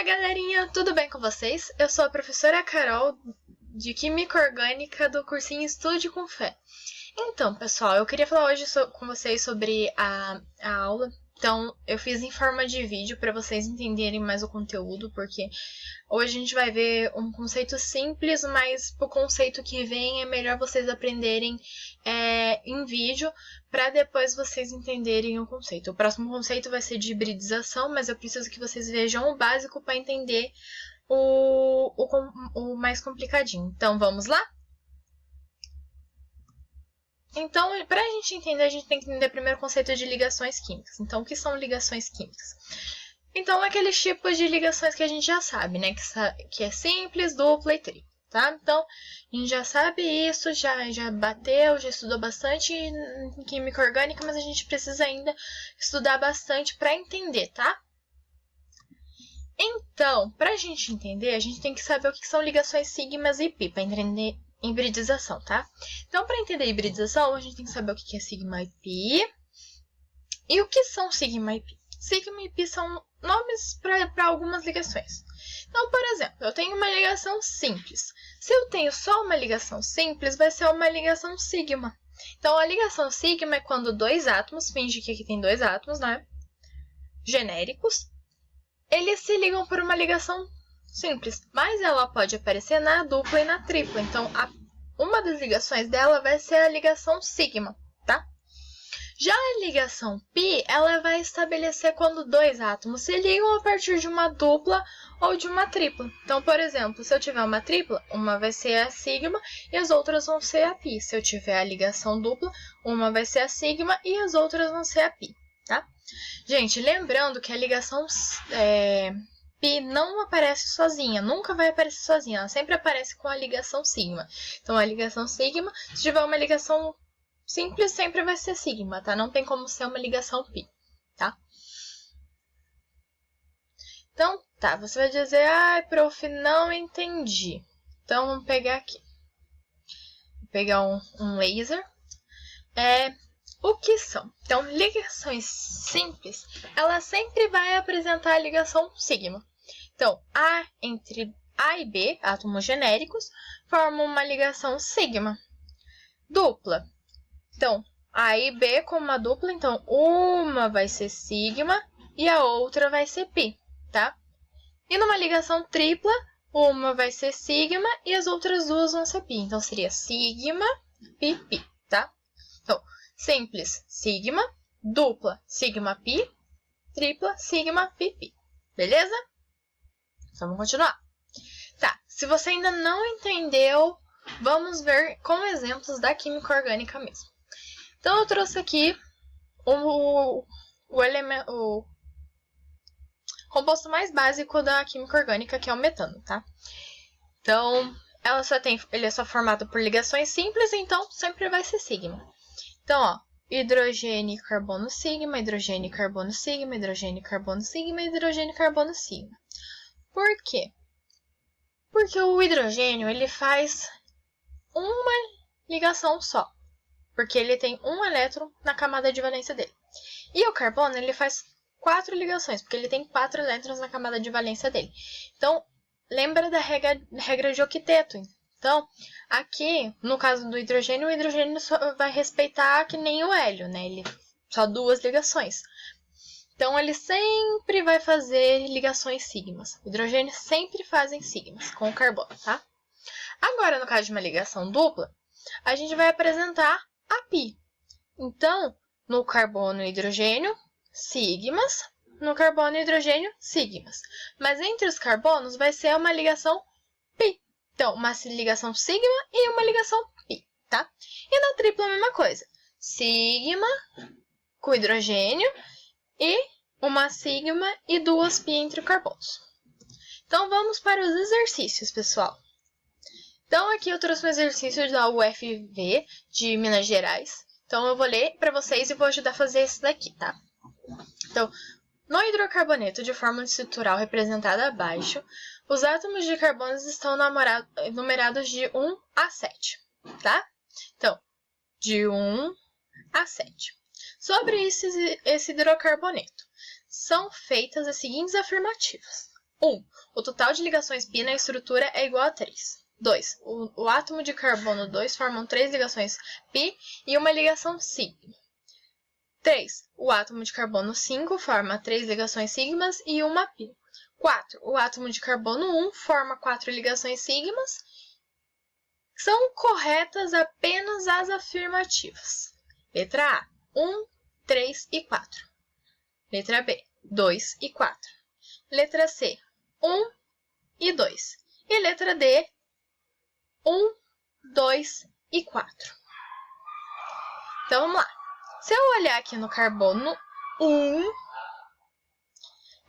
galerinha, tudo bem com vocês? Eu sou a professora Carol, de Química Orgânica do cursinho Estude com Fé. Então, pessoal, eu queria falar hoje com vocês sobre a aula. Então, eu fiz em forma de vídeo para vocês entenderem mais o conteúdo, porque hoje a gente vai ver um conceito simples, mas o conceito que vem é melhor vocês aprenderem em vídeo, para depois vocês entenderem o conceito. O próximo conceito vai ser de hibridização, mas eu preciso que vocês vejam o básico para entender o mais complicadinho. Então, vamos lá? Então, para a gente entender, a gente tem que entender primeiro o conceito de ligações químicas. Então, o que são ligações químicas? Então, aqueles tipos de ligações que a gente já sabe, né? Que é simples, dupla e tripla, tá? Então, a gente já sabe isso, já bateu, já estudou bastante em química orgânica, mas a gente precisa ainda estudar bastante para entender, tá? Então, para a gente entender, a gente tem que saber o que são ligações sigmas e pi, para entender hibridização, tá? Então, para entender hibridização, a gente tem que saber o que é sigma e pi. E o que são sigma e pi? Sigma e pi são nomes para algumas ligações. Então, por exemplo, eu tenho uma ligação simples. Se eu tenho só uma ligação simples, vai ser uma ligação sigma. Então, a ligação sigma é quando dois átomos, finge que aqui tem dois átomos, né? Genéricos, eles se ligam por uma ligação simples, mas ela pode aparecer na dupla e na tripla. Então, uma das ligações dela vai ser a ligação sigma, tá? Já a ligação pi, ela vai estabelecer quando dois átomos se ligam a partir de uma dupla ou de uma tripla. Então, por exemplo, se eu tiver uma tripla, uma vai ser a sigma e as outras vão ser a pi. Se eu tiver a ligação dupla, uma vai ser a sigma e as outras vão ser a pi, tá? Gente, lembrando que a ligação pi não aparece sozinha, nunca vai aparecer sozinha, ela sempre aparece com a ligação sigma. Então, a ligação sigma, se tiver uma ligação simples, sempre vai ser sigma, tá? Não tem como ser uma ligação pi, tá? Então, tá, você vai dizer, prof, não entendi. Então, vamos pegar aqui. Vou pegar um laser. O que são? Então, ligações simples, ela sempre vai apresentar a ligação sigma. Então, entre A e B, átomos genéricos, formam uma ligação sigma. Dupla. Então, A e B com uma dupla, então uma vai ser sigma e a outra vai ser pi, tá? E numa ligação tripla, uma vai ser sigma e as outras duas vão ser pi. Então, seria sigma, pi, pi, tá? Então, simples, sigma, dupla, sigma, pi, tripla, sigma, pi, pi. Beleza? Então, vamos continuar. Tá, se você ainda não entendeu, vamos ver com exemplos da química orgânica mesmo. Então, eu trouxe aqui o composto mais básico da química orgânica, que é o metano, tá? Então, ele é só formado por ligações simples, então sempre vai ser sigma. Então, ó, hidrogênio e carbono sigma, hidrogênio e carbono sigma, hidrogênio e carbono sigma, hidrogênio e carbono sigma. Por quê? Porque o hidrogênio, ele faz uma ligação só, porque ele tem um elétron na camada de valência dele. E o carbono, ele faz 4 ligações, porque ele tem 4 elétrons na camada de valência dele. Então, lembra da regra de octeto. Então, aqui, no caso do hidrogênio, o hidrogênio só vai respeitar que nem o hélio, né? Ele só 2 ligações. Então, ele sempre vai fazer ligações sigmas. O hidrogênio sempre fazem sigmas com o carbono, tá? Agora, no caso de uma ligação dupla, a gente vai apresentar a pi. Então, no carbono e hidrogênio, sigmas. No carbono e hidrogênio, sigmas. Mas entre os carbonos vai ser uma ligação pi. Então, uma ligação sigma e uma ligação pi, tá? E na tripla a mesma coisa. Sigma com hidrogênio e uma sigma e 2 pi entre os carbonos. Então, vamos para os exercícios, pessoal. Então, aqui eu trouxe um exercício da UFV de Minas Gerais. Então, eu vou ler para vocês e vou ajudar a fazer esse daqui, tá? Então, no hidrocarboneto de fórmula estrutural representada abaixo, os átomos de carbono estão numerados de 1 a 7, tá? Então, de 1 a 7. Sobre esse hidrocarboneto, são feitas as seguintes afirmativas. 1. O total de ligações π na estrutura é igual a 3. 2. O átomo de carbono 2 formam 3 ligações π e uma ligação σ. 3. O átomo de carbono 5 forma 3 ligações sigmas e uma π. 4. O átomo de carbono 1 forma 4 ligações sigmas. São corretas apenas as afirmativas. Letra A, 1, 3 e 4. Letra B, 2 e 4. Letra C, 1 e 2. E letra D, 1, 2 e 4. Então, vamos lá. Se eu olhar aqui no carbono 1,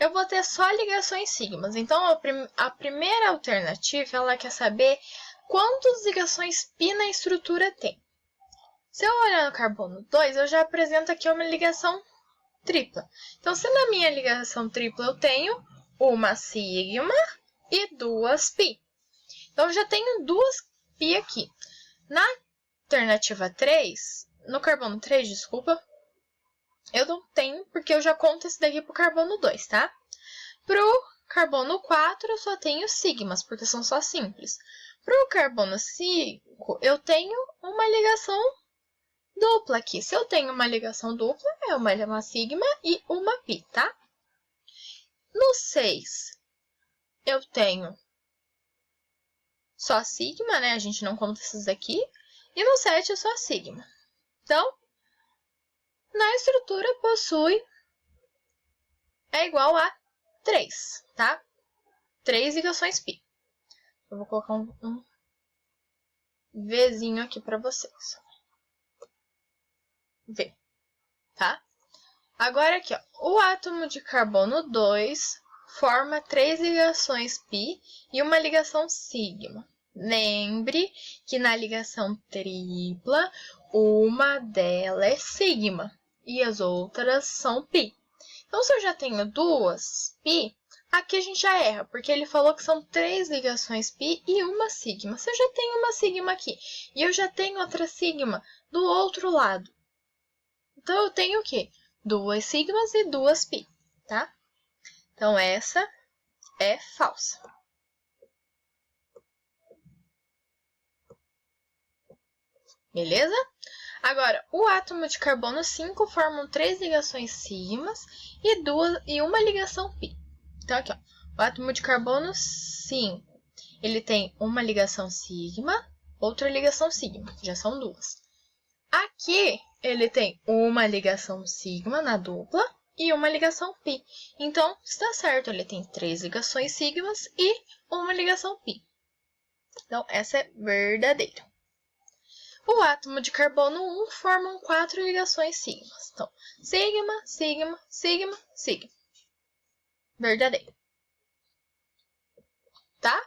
eu vou ter só ligações sigmas. Então, a primeira alternativa, ela quer saber quantas ligações π na estrutura tem. Se eu olhar no carbono 2, eu já apresento aqui uma ligação tripla. Então, se na minha ligação tripla eu tenho uma sigma e 2 π. Então, eu já tenho 2 π aqui. Na alternativa 3, no carbono 3, desculpa, eu não tenho, porque eu já conto esse daqui para o carbono 2, tá? Para o carbono 4, eu só tenho sigmas, porque são só simples. Para o carbono 5, eu tenho uma ligação dupla aqui. Se eu tenho uma ligação dupla, é uma sigma e uma π, tá? No 6, eu tenho só sigma, né? A gente não conta esses aqui. E no 7 é só sigma. Então, na estrutura possui é igual a 3, tá? 3 ligações π. Eu vou colocar um Vzinho aqui para vocês. V, tá? Agora aqui, ó, o átomo de carbono 2 forma 3 ligações π e uma ligação sigma. Lembre que na ligação tripla, uma delas é sigma e as outras são π. Então, se eu já tenho 2 π, aqui a gente já erra, porque ele falou que são 3 ligações π e uma sigma. Se eu já tenho uma sigma aqui e eu já tenho outra sigma do outro lado, então eu tenho o quê? 2 sigmas e 2 π, tá? Então, essa é falsa. Beleza? Agora, o átomo de carbono 5 formam 3 ligações sigmas e uma ligação π. Então, aqui, ó, o átomo de carbono 5, ele tem uma ligação sigma, outra ligação sigma, já são duas. Aqui, ele tem uma ligação sigma na dupla e uma ligação π. Então, está certo, ele tem 3 ligações sigmas e uma ligação π. Então, essa é verdadeira. O átomo de carbono 1 formam 4 ligações sigmas. Então, sigma, sigma, sigma, sigma. Verdadeiro. Tá?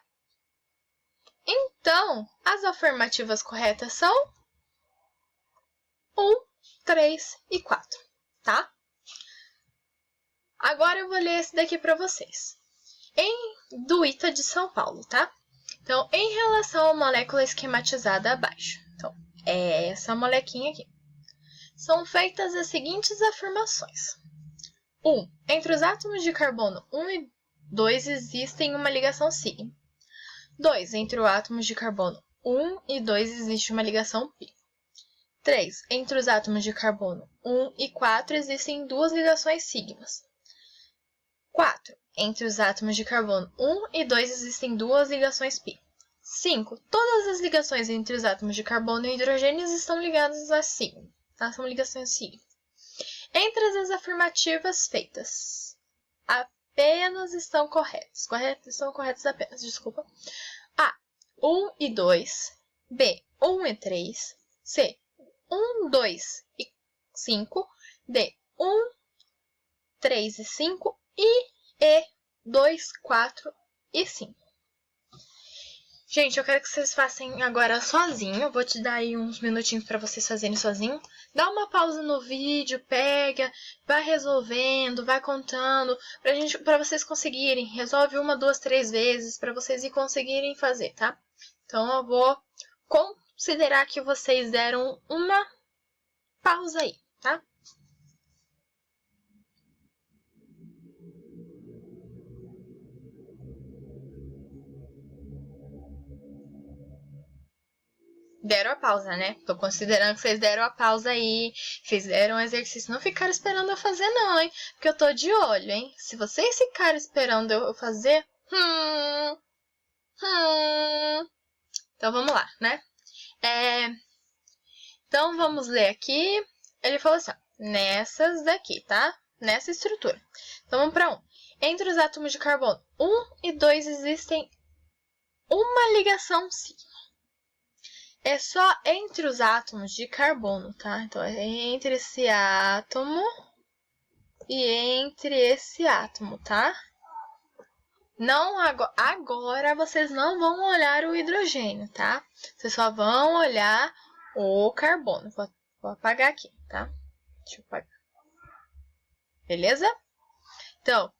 Então, as afirmativas corretas são 1, 3 e 4, tá? Agora eu vou ler esse daqui para vocês. Do ITA de São Paulo, tá? Então, em relação à molécula esquematizada abaixo. Então, é essa molequinha aqui. São feitas as seguintes afirmações. 1. Entre os átomos de carbono 1 e 2 existem uma ligação sigma. 2. Entre os átomos de carbono 1 e 2 existe uma ligação π. 3. Entre os átomos de carbono 1 e 4 existem duas ligações sigmas. 4. Entre os átomos de carbono 1 e 2 existem duas ligações π. 5. Todas as ligações entre os átomos de carbono e hidrogênio estão ligadas a sigma, tá? São ligações sigma. Entre as afirmativas feitas, apenas estão corretas. Estão corretas apenas, desculpa. A. 1 e 2. B. 1 e 3. C. 1, 2 e 5. D. 1, 3 e 5. E 2, 4 e 5. Gente, eu quero que vocês façam agora sozinho. Eu vou te dar aí uns minutinhos para vocês fazerem sozinho. Dá uma pausa no vídeo, pega, vai resolvendo, vai contando, para vocês conseguirem. Resolve 1, 2, 3 vezes para vocês conseguirem fazer, tá? Então, eu vou considerar que vocês deram uma pausa aí, tá? deram a pausa, né? Tô considerando que vocês deram a pausa aí, fizeram o exercício. Não ficaram esperando eu fazer, não, hein? Porque eu tô de olho, hein? Se vocês ficarem esperando eu fazer... Então, vamos lá, né? Então, vamos ler aqui. Ele falou assim, ó, nessas daqui, tá? Nessa estrutura. Então, vamos para 1. Entre os átomos de carbono 1 e 2 existem uma ligação sigma. É só entre os átomos de carbono, tá? Então, é entre esse átomo e entre esse átomo, tá? Não agora vocês não vão olhar o hidrogênio, tá? Vocês só vão olhar o carbono. Vou apagar aqui, tá? Deixa eu apagar. Beleza? Então,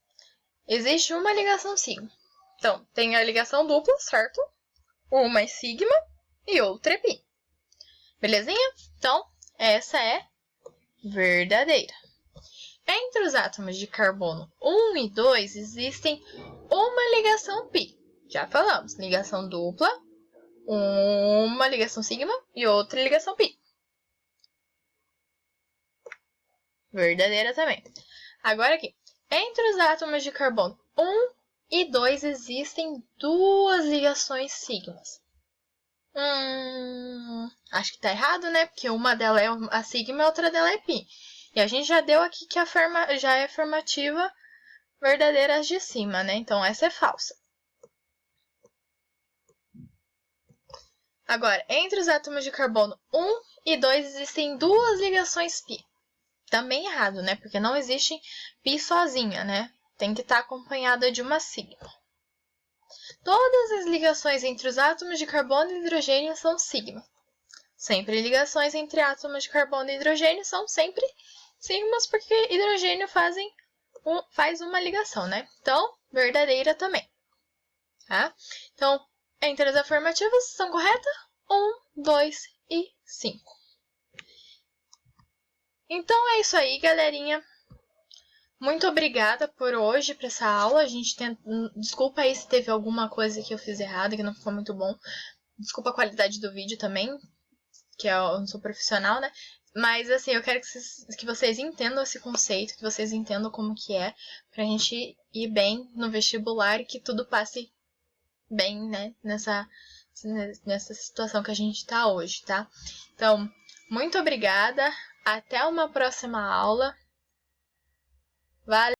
existe uma ligação sigma. Então, tem a ligação dupla, certo? Uma é sigma e outra é pi. Belezinha? Então, essa é verdadeira. Entre os átomos de carbono 1 e 2 existem uma ligação pi. Já falamos, ligação dupla, uma ligação sigma e outra ligação pi. Verdadeira também. Agora aqui, entre os átomos de carbono 1 e 2 existem duas ligações sigmas. Acho que tá errado, né? Porque uma delas é a sigma e a outra dela é pi. E a gente já deu aqui que já é afirmativa verdadeira as de cima, né? Então, essa é falsa. Agora, entre os átomos de carbono 1 e 2 existem duas ligações pi. Também errado, né? Porque não existe pi sozinha, né? Tem que estar acompanhada de uma sigma. Todas as ligações entre os átomos de carbono e hidrogênio são sigma. Sempre ligações entre átomos de carbono e hidrogênio são sempre sigmas, porque hidrogênio faz uma ligação, né? Então, verdadeira também. Tá? Então, entre as afirmativas são corretas 1, 2 e 5. Então, é isso aí, galerinha. Muito obrigada por hoje, para essa aula. Desculpa aí se teve alguma coisa que eu fiz errada, que não ficou muito bom. Desculpa a qualidade do vídeo também, que eu não sou profissional, né? Mas, assim, eu quero que vocês entendam esse conceito, que vocês entendam como que é, pra gente ir bem no vestibular e que tudo passe bem, né? Nessa situação que a gente tá hoje, tá? Então, muito obrigada. Até uma próxima aula. Valeu!